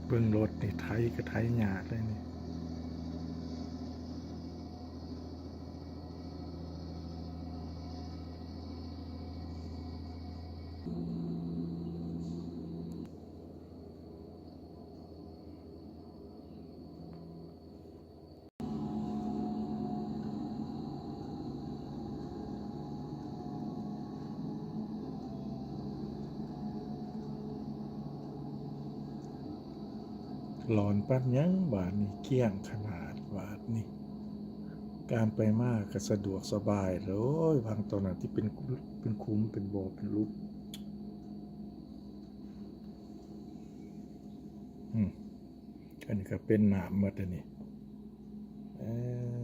เบิ่งรถนี่ไถก็ไถยากเลยนี่หลอนปัดยังบาดนี่เกลี้ยงขนาดบาดนี่การไปมากก็สะดวกสบายเลยบางตอนนั้นที่เป็นคุ้มเป็นบ่อเป็นลุกอันนี้ก็เป็นน้ำหมดอันนี้เออ